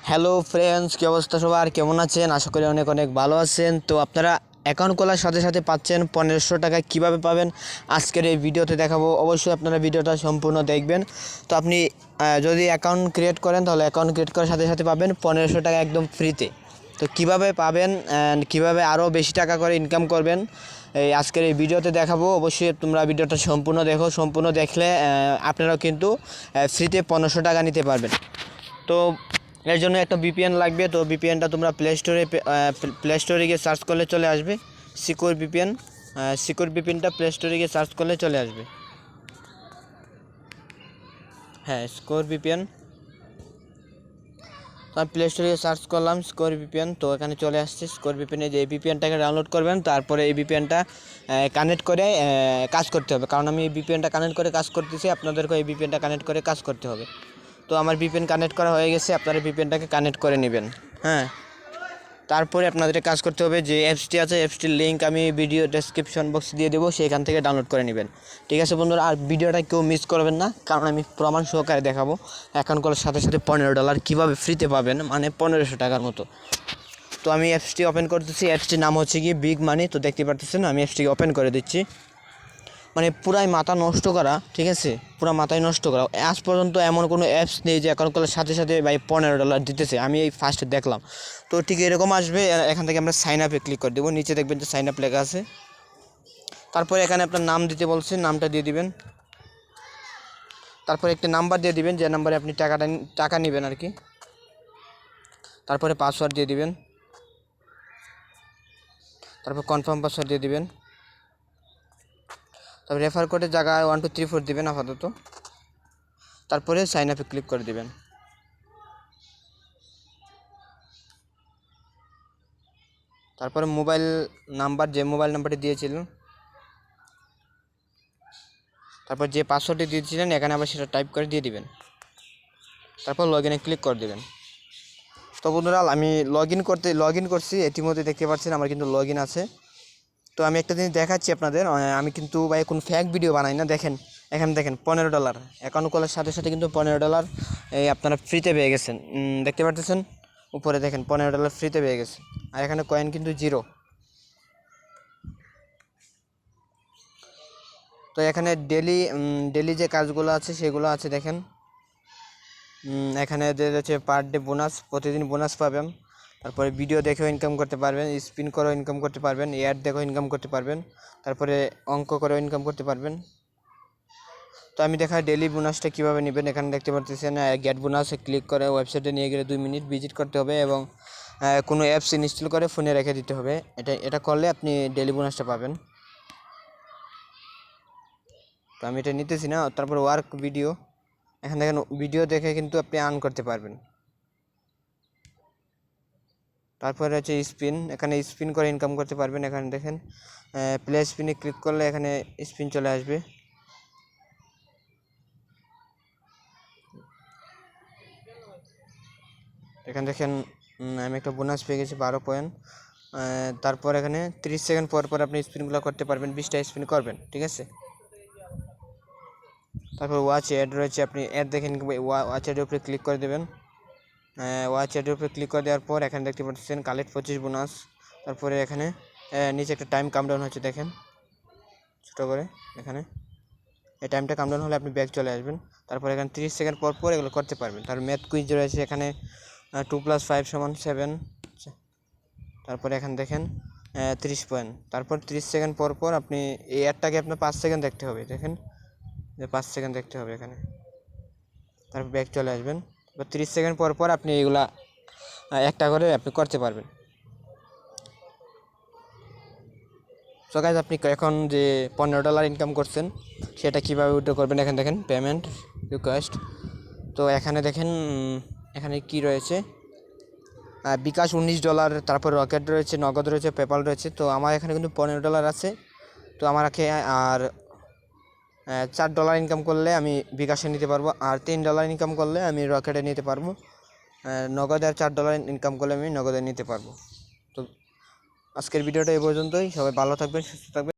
Hello friends, কী অবস্থা সবার? কেমন আছেন? আশা করি অনেক অনেক ভালো আছেন। তো আপনারা অ্যাকাউন্ট খোলার সাথে সাথে পাচ্ছেন 1500 টাকা। কীভাবে পাবেন আজকের এই ভিডিওতে দেখাবো। অবশ্যই আপনারা ভিডিওটা সম্পূর্ণ দেখবেন। তো আপনি যদি অ্যাকাউন্ট ক্রিয়েট করেন তাহলে অ্যাকাউন্ট ক্রিয়েট করার সাথে সাথে পাবেন 1500 টাকা একদম ফ্রিতে। তো কীভাবে পাবেন অ্যান্ড কীভাবে আরও বেশি টাকা করে ইনকাম করবেন এই আজকের এই ভিডিওতে দেখাবো। অবশ্যই তোমরা ভিডিওটা সম্পূর্ণ দেখো। সম্পূর্ণ দেখলে আপনারাও কিন্তু ফ্রিতে 1500 টাকা নিতে পারবেন। তো এর জন্য একটা ভিপিএন লাগবে। তো ভিপিএনটা তোমরা প্লে স্টোরে গিয়ে সার্চ করলে চলে আসবে সিকিউর ভিপিএন। সিকিউর ভিপিএনটা প্লে স্টোরে গিয়ে সার্চ করলে চলে আসবে। হ্যাঁ, সিকিউর ভিপিএন। তো আমি প্লে স্টোরে সার্চ করলাম সিকিউর ভিপিএন। তো এখানে চলে আসছে সিকিউর ভিপিএনে। যে এই ভিপিএনটাকে ডাউনলোড করবেন, তারপরে এই ভিপিএনটা কানেক্ট করে কাজ করতে হবে। কারণ আমি এই ভিপিএনটা কানেক্ট করে কাজ করতেছি, আপনাদেরকেও এই ভিপিএনটা কানেক্ট করে কাজ করতে হবে। তো আমার ভিপিএন কানেক্ট করা হয়ে গেছে, আপনারা ভিপিএনটাকে কানেক্ট করে নেবেন। হ্যাঁ, তারপরে আপনাদের কাজ করতে হবে যে অ্যাপসটি আছে, অ্যাপসটির লিঙ্ক আমি ভিডিও ডেসক্রিপশন বক্সে দিয়ে দেবো, সেখান থেকে ডাউনলোড করে নেবেন। ঠিক আছে বন্ধুরা, আর ভিডিওটা কেউ মিস করবেন না, কারণ আমি প্রমাণ সহকারে দেখাবো অ্যাকাউন্ট করার সাথে সাথে $15 কীভাবে ফ্রিতে পাবেন, মানে 1500 টাকার মতো। তো আমি অ্যাপসটি ওপেন করতেছি। অ্যাপসটির নাম হচ্ছে কি বিগ মানি। তো দেখতে পারতেছেন আমি অ্যাপসটিকে ওপেন করে দিচ্ছি। মানে পুরাই মাথা নষ্ট করা, ঠিক আছে, পুরো মাথায় নষ্ট করা। আজ পর্যন্ত এমন কোনো অ্যাপস নেই যে অ্যাকাউন্ট করার সাথে সাথে ভাই $15 দিতেছে। আমি এই ফার্স্ট দেখলাম। তো ঠিক এরকম আসবে। এখান থেকে আমরা সাইন আপে ক্লিক করে দেবো। নিচে দেখবেন যে সাইন আপ লেখা আছে। তারপরে এখানে আপনার নাম দিতে বলছে, নামটা দিয়ে দিবেন। তারপরে একটা নাম্বার দিয়ে দিবেন, যে নাম্বারে আপনি টাকা নেবেন আর কি। তারপরে পাসওয়ার্ড দিয়ে দিবেন। তারপর কনফার্ম পাসওয়ার্ড দিয়ে দিবেন। তারপর রেফার কোডের জায়গায় 1 2 3 4 দিবেন আপাতত। তারপরে সাইন আপে ক্লিক করে দিবেন। তারপরে মোবাইল নাম্বার, যে মোবাইল নাম্বারটি দিয়েছিলেন, তারপর যে পাসওয়ার্ডটি দিয়েছিলেন এখানে আবার সেটা টাইপ করে দিয়ে দিবেন। তারপর লগ ইনে ক্লিক করে দেবেন। তো বন্ধুরা, আমি লগ ইন করছি। ইতিমধ্যে দেখতে পাচ্ছেন আমার কিন্তু লগ ইন আছে। তো আমি একটা জিনিস দেখাচ্ছি আপনাদের। আমি কিন্তু ভাই কোনো ফেক ভিডিও বানাই না। দেখেন, এখানে দেখেন $15 অ্যাকাউন্ট খোলার সাথে সাথে কিন্তু $15 এই আপনারা ফ্রিতে পেয়ে গেছেন। দেখতে পাচ্ছেন উপরে দেখেন $15 ফ্রিতে পেয়ে গেছে। আর এখানে কয়েন কিন্তু 0। তো এখানে ডেলি যে কাজগুলো আছে সেগুলো আছে দেখেন। এখানে হচ্ছে পার ডে বোনাস, প্রতিদিন বোনাস পাবেন। তারপরে ভিডিও দেখেও ইনকাম করতে পারবেন, স্পিন করেও ইনকাম করতে পারবেন, অ্যাড দেখেও ইনকাম করতে পারবেন, তারপরে অঙ্ক করেও ইনকাম করতে পারবেন। তো আমি দেখাই ডেলি বোনাসটা কীভাবে নেবেন। এখানে দেখতে পাচ্ছেন গেট বোনাসে ক্লিক করে ওয়েবসাইটে নিয়ে গেলে 2 মিনিট ভিজিট করতে হবে এবং কোনো অ্যাপস ইনস্টল করে ফোনে রেখে দিতে হবে। এটা করলে আপনি ডেলি বোনাসটা পাবেন। তো আমি এটা নিতেছি না। তারপর ওয়ার্ক ভিডিও, এখানে দেখেন ভিডিও দেখে কিন্তু আপনি আর্ন করতে পারবেন। তারপরে হচ্ছে স্পিন, এখানে স্পিন করে ইনকাম করতে পারবেন। এখানে দেখেন প্লে স্পিনে ক্লিক করলে এখানে স্পিন চলে আসবে। এখানে দেখেন আমি একটা বোনাস পেয়ে গেছি 12 পয়েন্ট। তারপর এখানে 30 সেকেন্ড পর পর আপনি স্পিনগুলো করতে পারবেন, 20টা স্পিন করবেন, ঠিক আছে। তারপর ওয়াচ অ্যাড রয়েছে, আপনি অ্যাড দেখেন, ওয়াচ অ্যাডের উপরে ক্লিক করে দেবেন। ওয়াচ অ্যাডের উপরে ক্লিক করে দেওয়ার পর এখানে দেখতে পাচ্ছেন কালেক্ট 25 বোনাস। তারপরে এখানে নিচে একটা টাইম কাউন্টডাউন হচ্ছে দেখেন ছোটো করে। এখানে এই টাইমটা কাউন্টডাউন হলে আপনি ব্যাক চলে আসবেন। তারপর এখানে 30 সেকেন্ড পর পর এগুলো করতে পারবেন। তারপর ম্যাথ কুইজ রয়েছে এখানে 2 + 5 = 7। তারপরে এখানে দেখেন 30 পয়েন্ট। তারপর 30 সেকেন্ড পর পর আপনি এই অ্যাডটাকে আপনার 5 সেকেন্ড দেখতে হবে। দেখেন যে 5 সেকেন্ড দেখতে হবে এখানে। তারপর ব্যাক চলে আসবেন। এবার 30 সেকেন্ড পর পর আপনি এগুলা একটা করে আপনি করতে পারবেন। সো গাইস, আপনি এখন যে $15 ইনকাম করছেন সেটা কীভাবে উইথড্র করবেন, এখানে দেখেন পেমেন্ট রিকোয়েস্ট। তো এখানে দেখেন এখানে কি রয়েছে, বিকাশ $19, তারপর রকেট রয়েছে, নগদ রয়েছে, পেপাল রয়েছে। তো আমার এখানে কিন্তু $15 আছে। তো আমাকে আর $4 ইনকাম করলে আমি বিকাশে নিতে পারবো, আর $3 ইনকাম করলে আমি রকেটে নিতে পারবো। নগদে আর $4 ইনকাম করলে আমি নগদে নিতে পারবো। তো আজকের ভিডিওটা এই পর্যন্তই। সবাই ভালো থাকবেন, সুস্থ থাকবেন।